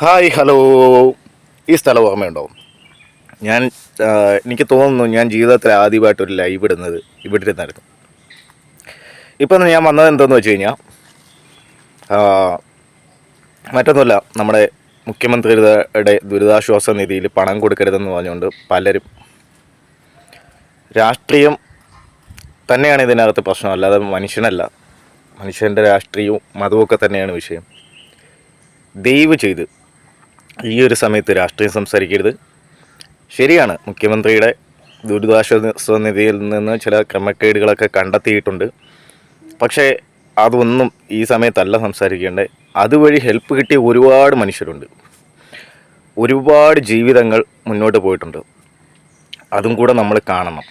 Hi hello. ഈ സ്ഥലം ഓർമ്മയുണ്ടോ? ഞാൻ എനിക്ക് തോന്നുന്നു ഞാൻ ജീവിതത്തിൽ ആദ്യമായിട്ടൊരു ലൈവ് ഇടുന്നത് ഇവിടെ ഇരുന്നായിരുന്നു. ഇപ്പം ഞാൻ വന്നത് എന്താണെന്ന് വെച്ച് കഴിഞ്ഞാൽ മറ്റൊന്നുമല്ല, നമ്മുടെ മുഖ്യമന്ത്രിയുടെ ദുരിതാശ്വാസ നിധിയിൽ പണം കൊടുക്കരുതെന്ന് പറഞ്ഞുകൊണ്ട് പലരും, രാഷ്ട്രീയം തന്നെയാണ് ഇതിനകത്ത് പ്രശ്നം, അല്ലാതെ മനുഷ്യനല്ല. മനുഷ്യൻ്റെ രാഷ്ട്രീയവും മതവുമൊക്കെ തന്നെയാണ് വിഷയം. ദയവ് ചെയ്ത് ഈ ഒരു സമയത്ത് രാഷ്ട്രീയം സംസാരിക്കരുത്. ശരിയാണ്, മുഖ്യമന്ത്രിയുടെ ദുരിതാശ്വാസ നിധിയിൽ നിന്ന് ചില ക്രമക്കേടുകളൊക്കെ കണ്ടെത്തിയിട്ടുണ്ട്. പക്ഷേ അതൊന്നും ഈ സമയത്തല്ല സംസാരിക്കേണ്ടത്. അതുവഴി ഹെൽപ്പ് കിട്ടിയ ഒരുപാട് മനുഷ്യരുണ്ട്, ഒരുപാട് ജീവിതങ്ങൾ മുന്നോട്ട് പോയിട്ടുണ്ട്. അതും കൂടെ നമ്മൾ കാണണം.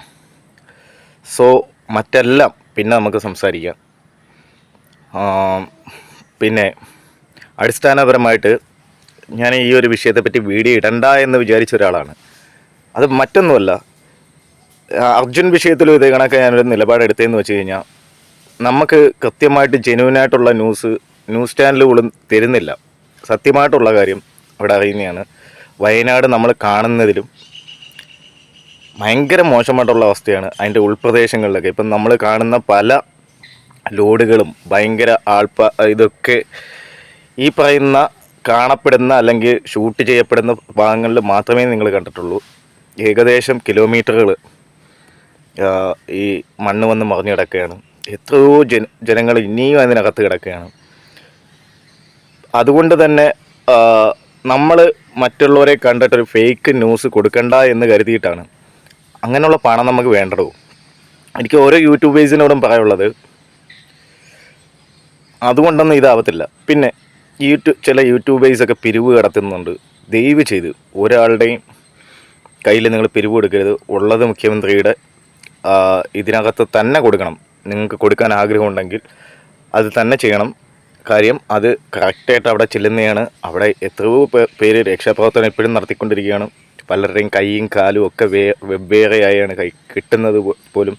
സോ മറ്റെല്ലാം പിന്നെ നമുക്ക് സംസാരിക്കാം. പിന്നെ അടിസ്ഥാനപരമായിട്ട് ഞാൻ ഈ ഒരു വിഷയത്തെപ്പറ്റി വീഡിയോ ഇടണ്ട എന്ന് വിചാരിച്ച ഒരാളാണ്. അത് മറ്റൊന്നുമല്ല, അർജുൻ വിഷയത്തിലും ഇതേ കണക്ക് ഞാനൊരു നിലപാടെടുത്തതെന്ന് വെച്ച് കഴിഞ്ഞാൽ, നമുക്ക് കൃത്യമായിട്ട് ജെന്യൂനായിട്ടുള്ള ന്യൂസ് ചാനലുകളും തരുന്നില്ല. സത്യമായിട്ടുള്ള കാര്യം അവിടെ അറിയുന്നതാണ്. വയനാട് നമ്മൾ കാണുന്നതിലും ഭയങ്കര മോശമായിട്ടുള്ള അവസ്ഥയാണ് അതിൻ്റെ ഉൾപ്രദേശങ്ങളിലൊക്കെ. ഇപ്പം നമ്മൾ കാണുന്ന പല ലോഡുകളും ഭയങ്കര ഇതൊക്കെ ഈ പറയുന്ന കാണപ്പെടുന്ന അല്ലെങ്കിൽ ഷൂട്ട് ചെയ്യപ്പെടുന്ന ഭാഗങ്ങളിൽ മാത്രമേ നിങ്ങൾ കണ്ടിട്ടുള്ളൂ. ഏകദേശം കിലോമീറ്ററുകൾ ഈ മണ്ണ് വന്ന് മറിഞ്ഞു കിടക്കുകയാണ്. എത്രയോ ജനങ്ങൾ ഇനിയും അതിനകത്ത് കിടക്കുകയാണ്. അതുകൊണ്ട് തന്നെ നമ്മൾ മറ്റുള്ളവരെ കണ്ടിട്ടൊരു ഫേക്ക് ന്യൂസ് കൊടുക്കണ്ട എന്ന് കരുതിയിട്ടാണ്. അങ്ങനെയുള്ള പണം നമുക്ക് വേണ്ടടോ. എനിക്ക് ഓരോ യൂട്യൂബേഴ്സിനോടും പറയാനുള്ളത്, അതുകൊണ്ടൊന്നും ഇതാവത്തില്ല. പിന്നെ ചില യൂട്യൂബേഴ്സൊക്കെ പിരിവ് കടത്തുന്നുണ്ട്. ദയവ് ചെയ്ത് ഒരാളുടെയും കയ്യിൽ നിങ്ങൾ പിരിവ് കൊടുക്കരുത്. ഉള്ളത് മുഖ്യമന്ത്രിയുടെ ഇതിനകത്ത് തന്നെ കൊടുക്കണം. നിങ്ങൾക്ക് കൊടുക്കാൻ ആഗ്രഹമുണ്ടെങ്കിൽ അത് തന്നെ ചെയ്യണം. കാര്യം അത് കറക്റ്റായിട്ട് അവിടെ ചെല്ലുന്നതാണ്. അവിടെ എത്രയോ പേര് രക്ഷാപ്രവർത്തനം ഇപ്പോഴും നടത്തിക്കൊണ്ടിരിക്കുകയാണ്. പലരുടെയും കൈയും കാലും ഒക്കെ വെവ്വേറെയായാണ് കിട്ടുന്നത് പോലും.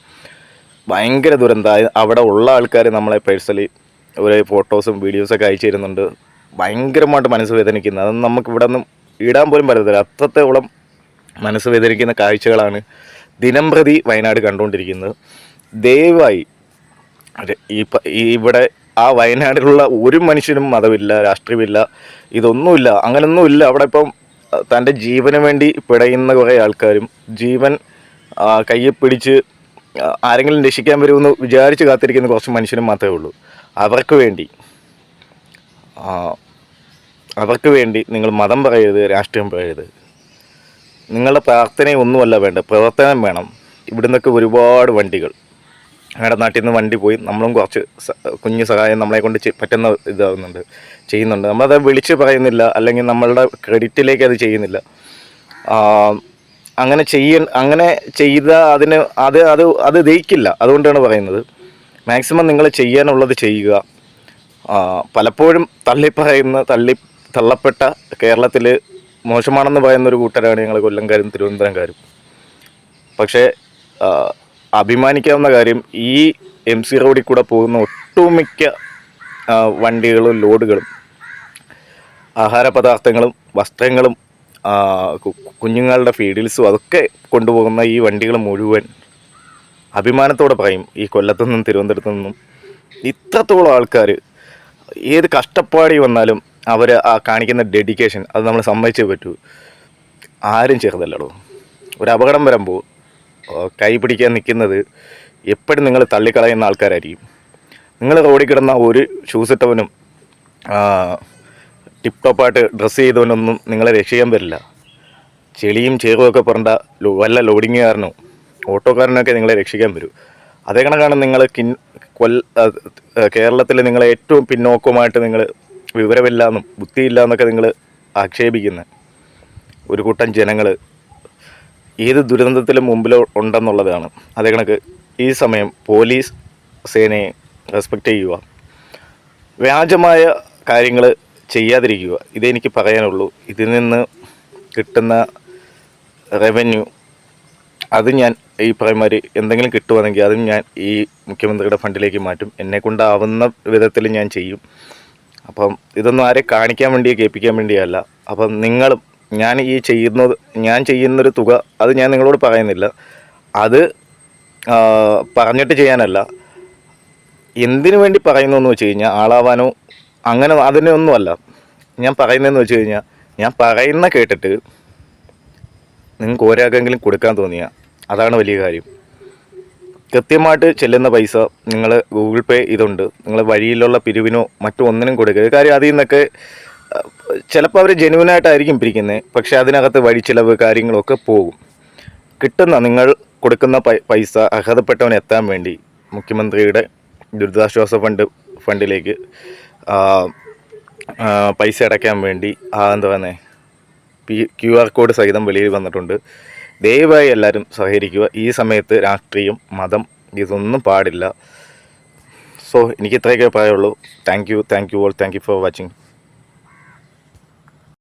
ഭയങ്കര ദുരന്തം. അവിടെ ഉള്ള ആൾക്കാർ നമ്മളെ പേഴ്സണലി ഒരു ഫോട്ടോസും വീഡിയോസൊക്കെ അയച്ചു തരുന്നുണ്ട്. ഭയങ്കരമായിട്ട് മനസ്സ് വേദനിക്കുന്നത്. അതൊന്നും നമുക്ക് ഇവിടെ ഒന്നും ഇടാൻ പോലും പറ്റത്തില്ല. അത്രത്തോളം മനസ്സ് വേദനിക്കുന്ന കാഴ്ചകളാണ് ദിനം പ്രതി വയനാട് കണ്ടുകൊണ്ടിരിക്കുന്നത്. ദയവായി ഇവിടെ ആ വയനാട്ടിലുള്ള ഒരു മനുഷ്യനും മതമില്ല, രാഷ്ട്രീയമില്ല, ഇതൊന്നുമില്ല, അങ്ങനൊന്നുമില്ല. അവിടെ ഇപ്പം തൻ്റെ ജീവന് വേണ്ടി പിടയുന്ന കുറേ ആൾക്കാരും, ജീവൻ കയ്യിൽ പിടിച്ച് ആരെങ്കിലും രക്ഷിക്കാൻ വരുമെന്ന് വിചാരിച്ച് കാത്തിരിക്കുന്ന കുറച്ച് മനുഷ്യരും മാത്രമേ ഉള്ളൂ. അവർക്ക് വേണ്ടി നിങ്ങൾ മതം പറയരുത്, രാഷ്ട്രീയം പറയരുത്. നിങ്ങളുടെ പ്രാർത്ഥനയൊന്നുമല്ല വേണ്ടത്, പ്രവർത്തനം വേണം. ഇവിടുന്നൊക്കെ ഒരുപാട് വണ്ടികൾ, ഞങ്ങളുടെ നാട്ടിൽ നിന്ന് വണ്ടി പോയി, നമ്മളും കുറച്ച് കുഞ്ഞു സഹായം നമ്മളെ കൊണ്ട് പറ്റുന്ന ചെയ്യുന്നുണ്ട്. നമ്മളത് വിളിച്ച് പറയുന്നില്ല, അല്ലെങ്കിൽ നമ്മളുടെ ക്രെഡിറ്റിലേക്ക് അത് ചെയ്യുന്നില്ല. അങ്ങനെ ചെയ്ത അതിന് അത് ദഹിക്കില്ല. അതുകൊണ്ടാണ് പറയുന്നത്, മാക്സിമം നിങ്ങൾ ചെയ്യാനുള്ളത് ചെയ്യുക. പലപ്പോഴും തള്ളപ്പെട്ട കേരളത്തിൽ മോശമാണെന്ന് പറയുന്നൊരു കൂട്ടരാണ് ഞങ്ങൾ കൊല്ലംകാരും തിരുവനന്തപുരംകാരും. പക്ഷേ അഭിമാനിക്കാവുന്ന കാര്യം, ഈ MC റോഡിൽ കൂടെ പോകുന്ന ഒട്ടുമിക്ക വണ്ടികളും ലോഡുകളും ആഹാര പദാർത്ഥങ്ങളും വസ്ത്രങ്ങളും കുഞ്ഞുങ്ങളുടെ ഫീഡിൽസും അതൊക്കെ കൊണ്ടുപോകുന്ന ഈ വണ്ടികൾ മുഴുവൻ അഭിമാനത്തോടെ പറയും, ഈ കൊല്ലത്തു നിന്നും തിരുവനന്തപുരത്തു നിന്നും ഇത്രത്തോളം ആൾക്കാർ ഏത് കഷ്ടപ്പാടി വന്നാലും അവർ കാണിക്കുന്ന ഡെഡിക്കേഷൻ, അത് നമ്മൾ സമ്മതിച്ചേ പറ്റൂ. ആരും ചെറുതല്ലടോ. ഒരു അപകടം വരുമ്പോൾ കൈ പിടിക്കാൻ നിൽക്കുന്നത് എപ്പോഴും നിങ്ങൾ തള്ളിക്കളയുന്ന ആൾക്കാരായിരിക്കും. നിങ്ങൾ റോഡിൽ കിടന്ന ഒരു ഷൂസ് ഇട്ടവനും ടിപ്പ് ടോപ്പായിട്ട് ഡ്രസ്സ് ചെയ്തവനൊന്നും നിങ്ങളെ രക്ഷിക്കാൻ പറ്റില്ല. ചെളിയും ചേറുമൊക്കെ പറഞ്ഞ വല്ല ലോഡിങ്ങുകാരനോ ഓട്ടോക്കാരനൊക്കെ നിങ്ങളെ രക്ഷിക്കാൻ വരും. അതേ കണക്കാണ് നിങ്ങൾ കേരളത്തിൽ നിങ്ങളെ ഏറ്റവും പിന്നോക്കമായിട്ട് നിങ്ങൾ വിവരമില്ലാന്നും ബുദ്ധിയില്ല എന്നൊക്കെ നിങ്ങൾ ആക്ഷേപിക്കുന്ന ഒരു കൂട്ടം ജനങ്ങൾ ഏത് ദുരന്തത്തിലും മുമ്പിൽ ഉണ്ടെന്നുള്ളതാണ്. അതേ കണക്ക് ഈ സമയം പോലീസ് സേനയെ റെസ്പെക്റ്റ് ചെയ്യുക, വ്യാജമായ കാര്യങ്ങൾ ചെയ്യാതിരിക്കുക. ഇതെനിക്ക് പറയാനുള്ളൂ. ഇതിൽ നിന്ന് കിട്ടുന്ന റവന്യൂ അത് ഞാൻ ഈ പറയുമാതിരി എന്തെങ്കിലും കിട്ടുവാണെങ്കിൽ അതും ഞാൻ ഈ മുഖ്യമന്ത്രിയുടെ ഫണ്ടിലേക്ക് മാറ്റും. എന്നെക്കൊണ്ടാവുന്ന വിധത്തിൽ ഞാൻ ചെയ്യും. അപ്പം ഇതൊന്നും ആരെ കാണിക്കാൻ വേണ്ടിയോ കേൾപ്പിക്കാൻ വേണ്ടിയല്ല. അപ്പം നിങ്ങളും ഞാൻ ചെയ്യുന്നൊരു തുക അത് ഞാൻ നിങ്ങളോട് പറയുന്നില്ല. അത് പറഞ്ഞിട്ട് ചെയ്യാനല്ല. എന്തിനു വേണ്ടി പറയുന്നു എന്ന് വെച്ച് കഴിഞ്ഞാൽ ആളാവാനോ അങ്ങനെ അതിനൊന്നുമല്ല. ഞാൻ പറയുന്നതെന്ന് വെച്ച് കഴിഞ്ഞാൽ ഞാൻ പറയുന്ന കേട്ടിട്ട് നിങ്ങൾക്ക് ഒരാൾക്കെങ്കിലും കൊടുക്കാൻ തോന്നിയ അതാണ് വലിയ കാര്യം. കൃത്യമായിട്ട് ചെല്ലുന്ന പൈസ നിങ്ങൾ ഗൂഗിൾ പേ ഇതുണ്ട്, നിങ്ങൾ വഴിയിലുള്ള പിരിവിനോ മറ്റോ ഒന്നിനും കൊടുക്കരുത്. കാര്യം അതിൽ നിന്നൊക്കെ ചിലപ്പോൾ അവർ ജെന്യൂനായിട്ടായിരിക്കും പിരിക്കുന്നത്, പക്ഷേ അതിനകത്ത് വഴിച്ചിലവ് കാര്യങ്ങളൊക്കെ പോകും. നിങ്ങൾ കൊടുക്കുന്ന പൈസ അർഹതപ്പെട്ടവന് എത്താൻ വേണ്ടി മുഖ്യമന്ത്രിയുടെ ദുരിതാശ്വാസ ഫണ്ടിലേക്ക് പൈസ അടയ്ക്കാൻ വേണ്ടി എന്താ പറയുന്നത് QR കോഡ് സഹിതം വെളിയിൽ വന്നിട്ടുണ്ട്. ദയവായി എല്ലാവരും സഹകരിക്കുക. ഈ സമയത്ത് രാഷ്ട്രീയം, മതം ഇതൊന്നും പാടില്ല. സോ എനിക്ക് ഇത്രയൊക്കെ പറയുള്ളൂ. Thank you all. Thank you for watching.